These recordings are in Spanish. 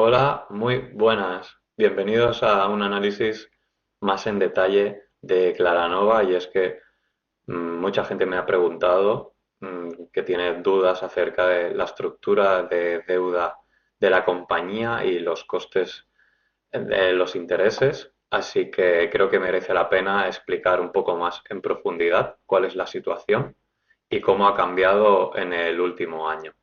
Hola, muy buenas. Bienvenidos a un análisis más en detalle de Claranova y es que mucha gente me ha preguntado que tiene dudas acerca de la estructura de deuda de la compañía y los costes de los intereses, así que creo que merece la pena explicar un poco más en profundidad cuál es la situación y cómo ha cambiado en el último año.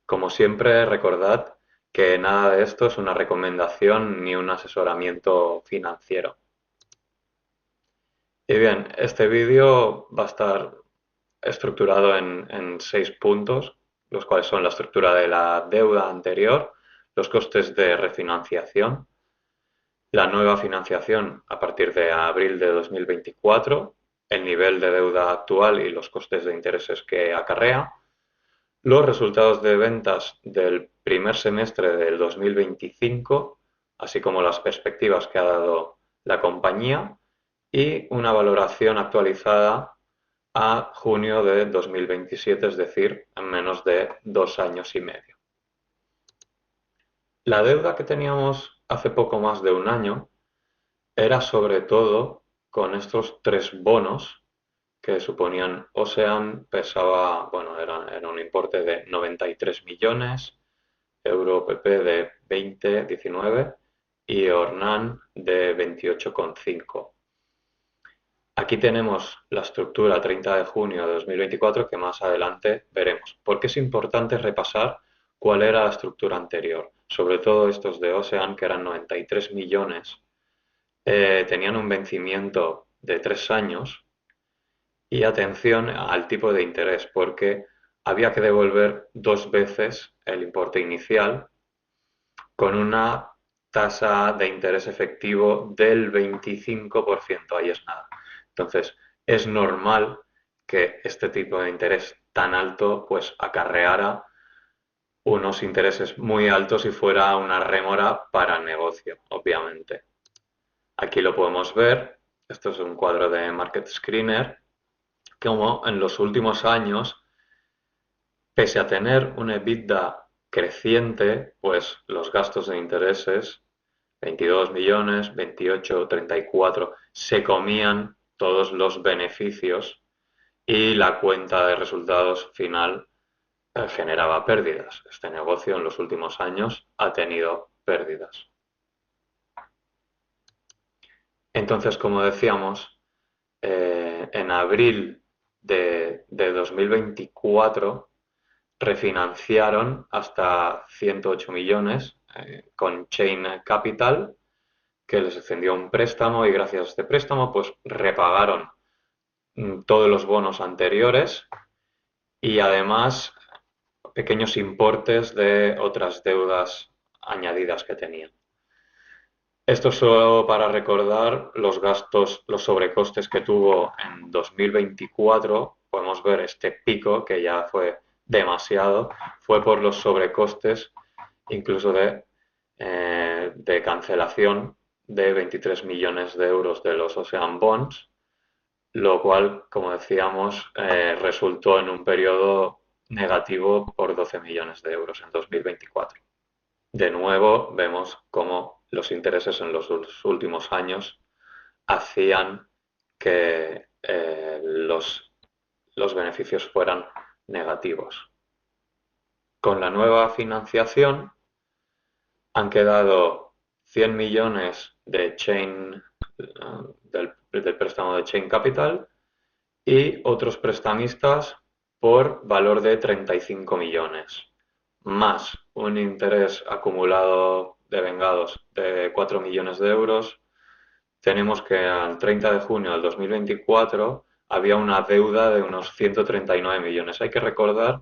Como siempre, recordad que nada de esto es una recomendación ni un asesoramiento financiero. Y bien, este vídeo va a estar estructurado en 6 puntos, los cuales son la estructura de la deuda anterior, los costes de refinanciación, la nueva financiación a partir de abril de 2024, el nivel de deuda actual y los costes de intereses que acarrea, los resultados de ventas del primer semestre del 2025, así como las perspectivas que ha dado la compañía, y una valoración actualizada a junio de 2027, es decir, en menos de 2 años y medio. La deuda que teníamos hace poco más de un año era sobre todo con estos 3 bonos que suponían Ocean, pesaba, bueno, era un importe de 93 millones, Euro PP de 20,19 y Ornan de 28,5. Aquí tenemos la estructura 30 de junio de 2024 que más adelante veremos. ¿Por qué es importante repasar cuál era la estructura anterior? Sobre todo estos de Ocean, que eran 93 millones, tenían un vencimiento de 3 años y atención al tipo de interés, porque había que devolver 2 veces el importe inicial con una tasa de interés efectivo del 25%, ahí es nada. Entonces, es normal que este tipo de interés tan alto pues acarreara unos intereses muy altos y fuera una rémora para el negocio, obviamente. Aquí lo podemos ver, esto es un cuadro de Market Screener, como en los últimos años, pese a tener un EBITDA creciente, pues los gastos de intereses 22 millones, 28, 34, se comían todos los beneficios y la cuenta de resultados final generaba pérdidas. Este negocio en los últimos años ha tenido pérdidas. Entonces, como decíamos, en abril de 2024 refinanciaron hasta 108 millones con Chain Capital, que les extendió un préstamo y gracias a este préstamo pues repagaron todos los bonos anteriores y además pequeños importes de otras deudas añadidas que tenían. Esto solo para recordar los gastos, los sobrecostes que tuvo en 2024. Podemos ver este pico que ya fue demasiado, fue por los sobrecostes incluso de cancelación de 23 millones de euros de los Ocean Bonds, lo cual, como decíamos, resultó en un periodo negativo por 12 millones de euros en 2024. De nuevo, vemos cómo los intereses en los últimos años hacían que los beneficios fueran negativos. Con la nueva financiación han quedado 100 millones de Chain, del préstamo de Chain Capital y otros prestamistas por valor de 35 millones, más un interés acumulado de vengados de 4 millones de euros. Tenemos que al 30 de junio del 2024 había una deuda de unos 139 millones. Hay que recordar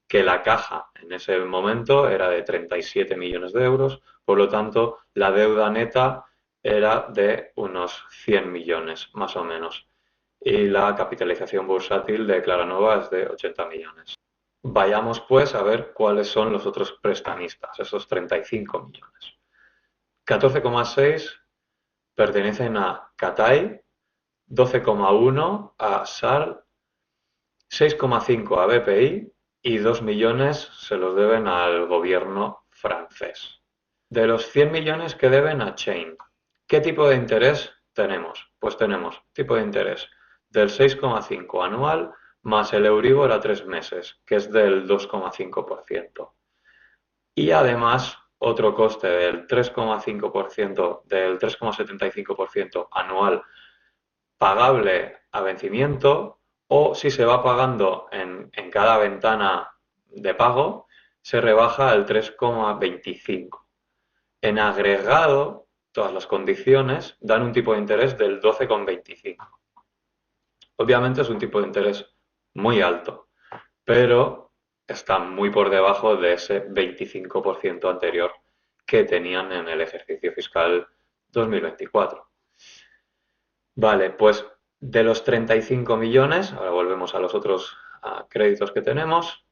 que la caja en ese momento era de 37 millones de euros, por lo tanto la deuda neta era de unos 100 millones más o menos y la capitalización bursátil de Claranova es de 80 millones. Vayamos pues a ver cuáles son los otros prestamistas, esos 35 millones. 14,6 pertenecen a Cathay, 12,1 a SAR, 6,5 a BPI y 2 millones se los deben al gobierno francés. De los 100 millones que deben a Chain, ¿qué tipo de interés tenemos? Pues tenemos tipo de interés del 6,5 anual más el Euribor a 3 meses, que es del 2,5%. Y además otro coste del 3,5%, del 3,75% anual pagable a vencimiento, o si se va pagando en cada ventana de pago, se rebaja al 3,25. En agregado, todas las condiciones dan un tipo de interés del 12,25. Obviamente es un tipo de interés muy alto, pero está muy por debajo de ese 25% anterior que tenían en el ejercicio fiscal 2024. Vale, pues de los 35 millones, ahora volvemos a los otros créditos que tenemos,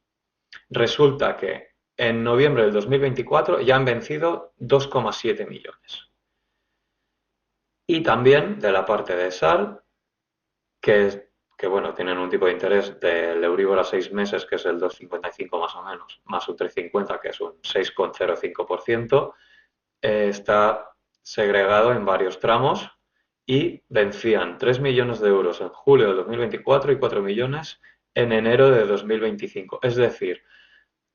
resulta que en noviembre del 2024 ya han vencido 2,7 millones. Y también de la parte de SAL, que bueno, tienen un tipo de interés del Euribor a 6 meses, que es el 2,55 más o menos, más un 3,50, que es un 6,05%, está segregado en varios tramos y vencían 3 millones de euros en julio de 2024 y 4 millones en enero de 2025. Es decir,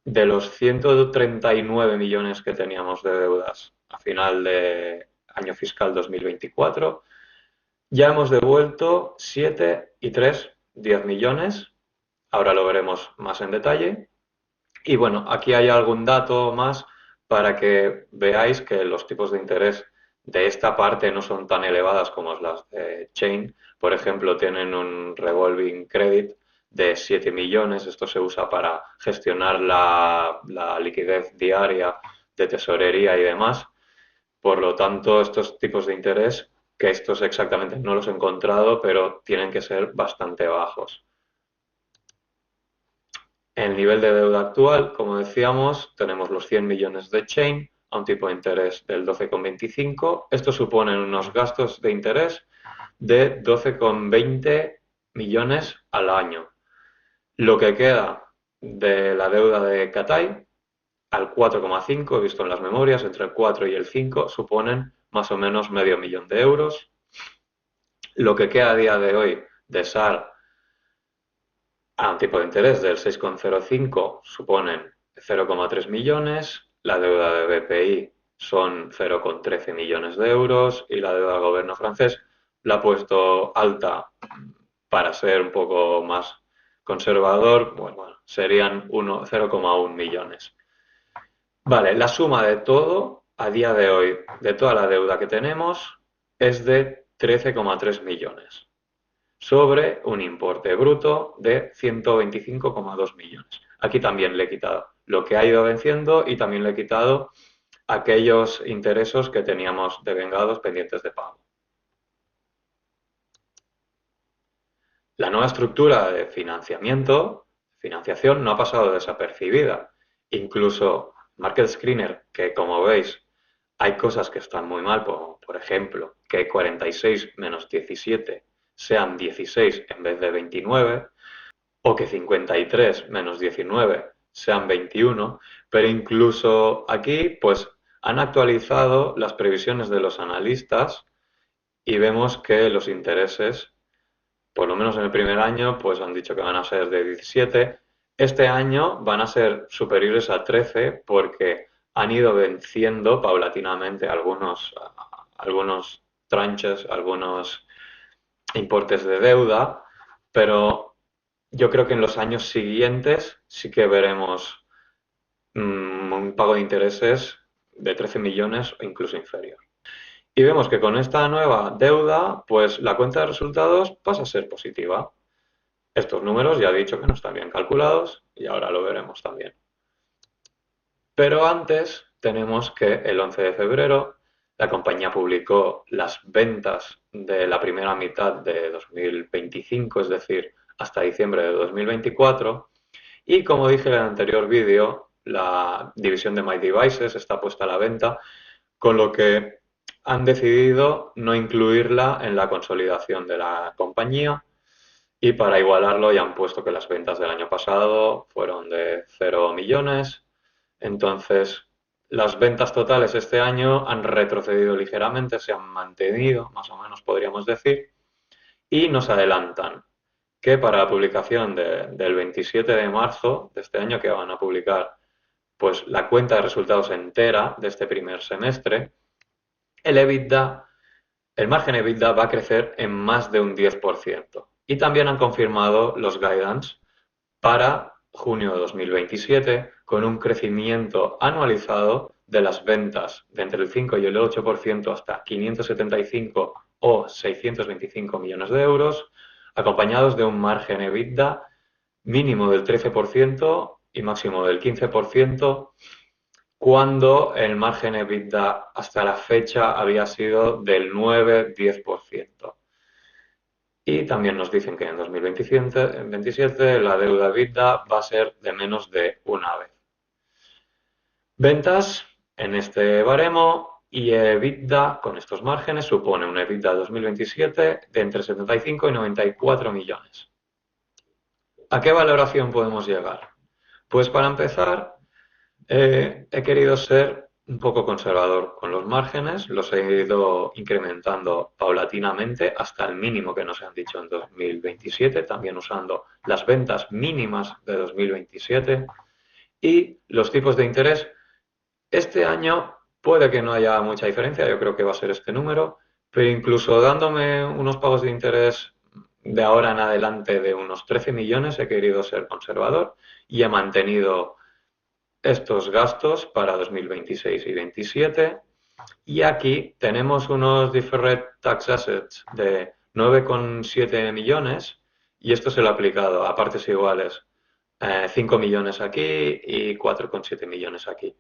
de los 139 millones que teníamos de deudas a final de año fiscal 2024, ya hemos devuelto 7 y 3, 10 millones. Ahora lo veremos más en detalle. Y bueno, aquí hay algún dato más para que veáis que los tipos de interés de esta parte no son tan elevadas como las de Chain. Por ejemplo, tienen un revolving credit de 7 millones. Esto se usa para gestionar la liquidez diaria de tesorería y demás. Por lo tanto, estos tipos de interés, que estos exactamente no los he encontrado, pero tienen que ser bastante bajos. El nivel de deuda actual, como decíamos, tenemos los 100 millones de Chain a un tipo de interés del 12,25. Esto supone unos gastos de interés de 12,20 millones al año. Lo que queda de la deuda de Cathay al 4,5, he visto en las memorias, entre el 4 y el 5, suponen más o menos medio millón de euros. Lo que queda a día de hoy de SAR a un tipo de interés del 6,05 suponen 0,3 millones, la deuda de BPI son 0,13 millones de euros y la deuda del gobierno francés la ha puesto alta para ser un poco más conservador, bueno, serían 0,1 millones. Vale, la suma de todo, a día de hoy, de toda la deuda que tenemos, es de 13,3 millones, sobre un importe bruto de 125,2 millones. Aquí también le he quitado lo que ha ido venciendo y también le he quitado aquellos intereses que teníamos devengados pendientes de pago. La nueva estructura de financiación, no ha pasado desapercibida. Incluso Market Screener, que como veis hay cosas que están muy mal, por ejemplo, que 46 menos 17 sean 16 en vez de 29, o que 53 menos 19 sean 21, pero incluso aquí pues han actualizado las previsiones de los analistas y vemos que los intereses, por lo menos en el primer año, pues han dicho que van a ser de 17. Este año van a ser superiores a 13 porque han ido venciendo paulatinamente algunos tranches, algunos importes de deuda, pero yo creo que en los años siguientes sí que veremos un pago de intereses de 13 millones o incluso inferior. Y vemos que con esta nueva deuda, pues la cuenta de resultados pasa a ser positiva. Estos números ya he dicho que no están bien calculados y ahora lo veremos también. Pero antes tenemos que el 11 de febrero la compañía publicó las ventas de la primera mitad de 2025, es decir, hasta diciembre de 2024. Y como dije en el anterior vídeo, la división de My Devices está puesta a la venta, con lo que han decidido no incluirla en la consolidación de la compañía y para igualarlo ya han puesto que las ventas del año pasado fueron de 0 millones, entonces Las ventas totales este año han retrocedido ligeramente, se han mantenido, más o menos podríamos decir, y nos adelantan que para la publicación del 27 de marzo de este año, que van a publicar pues la cuenta de resultados entera de este primer semestre, el EBITDA, el margen EBITDA va a crecer en más de un 10%. Y también han confirmado los guidance para junio de 2027 con un crecimiento anualizado de las ventas de entre el 5 y el 8% hasta 575 o 625 millones de euros, acompañados de un margen EBITDA mínimo del 13% y máximo del 15%, cuando el margen EBITDA hasta la fecha había sido del 9-10%. Y también nos dicen que en 2027 la deuda EBITDA va a ser de menos de una vez. Ventas en este baremo y EBITDA con estos márgenes supone un EBITDA 2027 de entre 75 y 94 millones. ¿A qué valoración podemos llegar? Pues para empezar, he querido ser un poco conservador con los márgenes, los he ido incrementando paulatinamente hasta el mínimo que nos han dicho en 2027, también usando las ventas mínimas de 2027 y los tipos de interés. Este año puede que no haya mucha diferencia, yo creo que va a ser este número, pero incluso dándome unos pagos de interés de ahora en adelante de unos 13 millones, he querido ser conservador y he mantenido estos gastos para 2026 y 2027. Y aquí tenemos unos deferred tax assets de 9,7 millones y esto se lo ha aplicado a partes iguales. 5 millones aquí y 4,7 millones aquí.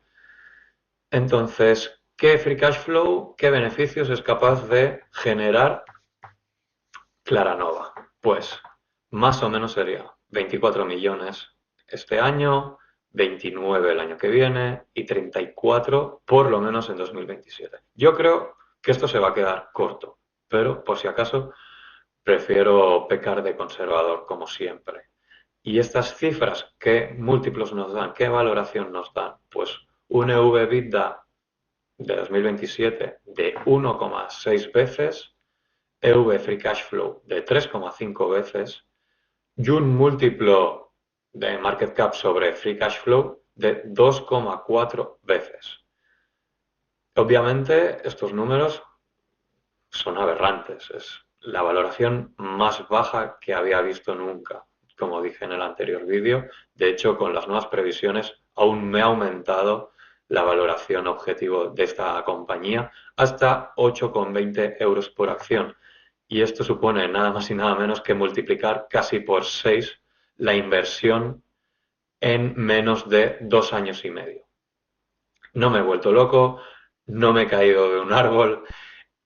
Entonces, ¿qué free cash flow, qué beneficios es capaz de generar Claranova? Pues más o menos sería 24 millones este año, 29 el año que viene y 34 por lo menos en 2027. Yo creo que esto se va a quedar corto, pero por si acaso prefiero pecar de conservador como siempre. Y estas cifras, ¿qué múltiplos nos dan? ¿Qué valoración nos dan? Pues un EV/EBITDA de 2027 de 1,6 veces, EV Free Cash Flow de 3,5 veces y un múltiplo de market cap sobre Free Cash Flow de 2,4 veces. Obviamente estos números son aberrantes, es la valoración más baja que había visto nunca, como dije en el anterior vídeo. De hecho, con las nuevas previsiones aún me ha aumentado la valoración objetivo de esta compañía hasta 8,20 euros por acción. Y esto supone nada más y nada menos que multiplicar casi por 6 la inversión en menos de 2 años y medio. No me he vuelto loco, no me he caído de un árbol,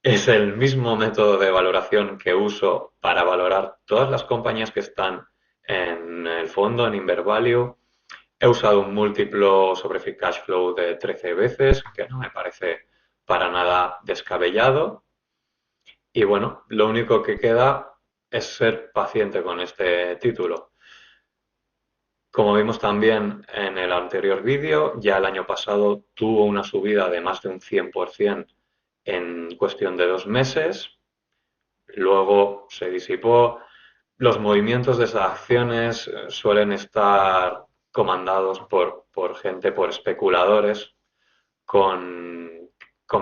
es el mismo método de valoración que uso para valorar todas las compañías que están en el fondo, en Invervalue. He usado un múltiplo sobre Free Cash Flow de 13 veces, que no me parece para nada descabellado. Y bueno, lo único que queda es ser paciente con este título. Como vimos también en el anterior vídeo, ya el año pasado tuvo una subida de más de un 100% en cuestión de 2 meses, luego se disipó. Los movimientos de esas acciones suelen estar comandados por gente, por especuladores con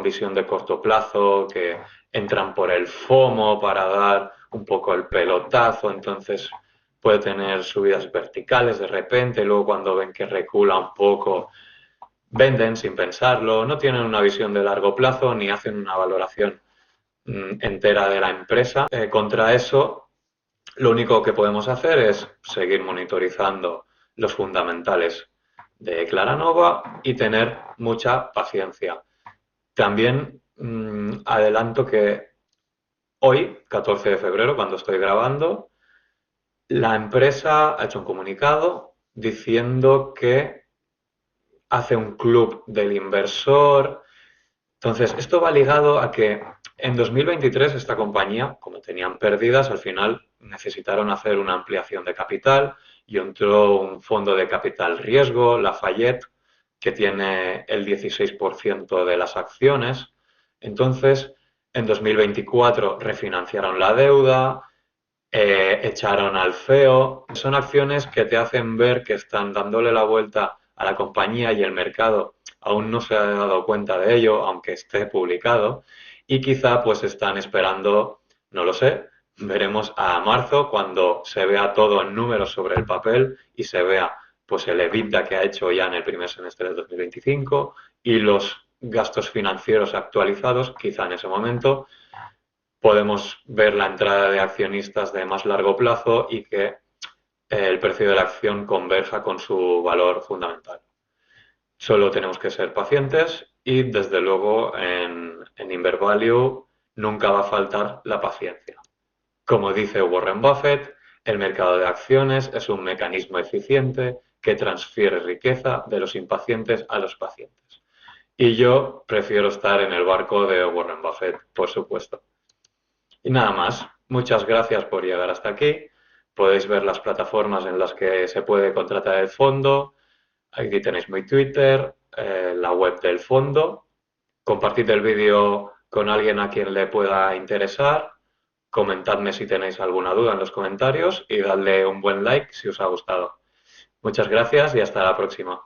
visión de corto plazo, que entran por el FOMO para dar un poco el pelotazo, entonces puede tener subidas verticales de repente, luego cuando ven que recula un poco, venden sin pensarlo, no tienen una visión de largo plazo ni hacen una valoración entera de la empresa. Contra eso, lo único que podemos hacer es seguir monitorizando los fundamentales de Claranova y tener mucha paciencia. También adelanto que hoy, 14 de febrero, cuando estoy grabando, la empresa ha hecho un comunicado diciendo que hace un club del inversor. Entonces, esto va ligado a que en 2023 esta compañía, como tenían pérdidas, al final necesitaron hacer una ampliación de capital y entró un fondo de capital riesgo, Lafayette, que tiene el 16% de las acciones. Entonces, en 2024 refinanciaron la deuda, echaron al CEO. Son acciones que te hacen ver que están dándole la vuelta a la compañía y el mercado aún no se ha dado cuenta de ello, aunque esté publicado, y quizá pues están esperando, no lo sé, veremos a marzo cuando se vea todo en números sobre el papel y se vea pues el EBITDA que ha hecho ya en el primer semestre del 2025 y los gastos financieros actualizados, quizá en ese momento podemos ver la entrada de accionistas de más largo plazo y que el precio de la acción converja con su valor fundamental. Solo tenemos que ser pacientes y desde luego en Invervalue nunca va a faltar la paciencia. Como dice Warren Buffett, el mercado de acciones es un mecanismo eficiente que transfiere riqueza de los impacientes a los pacientes. Y yo prefiero estar en el barco de Warren Buffett, por supuesto. Y nada más. Muchas gracias por llegar hasta aquí. Podéis ver las plataformas en las que se puede contratar el fondo. Aquí tenéis mi Twitter, la web del fondo. Compartid el vídeo con alguien a quien le pueda interesar. Comentadme si tenéis alguna duda en los comentarios y dadle un buen like si os ha gustado. Muchas gracias y hasta la próxima.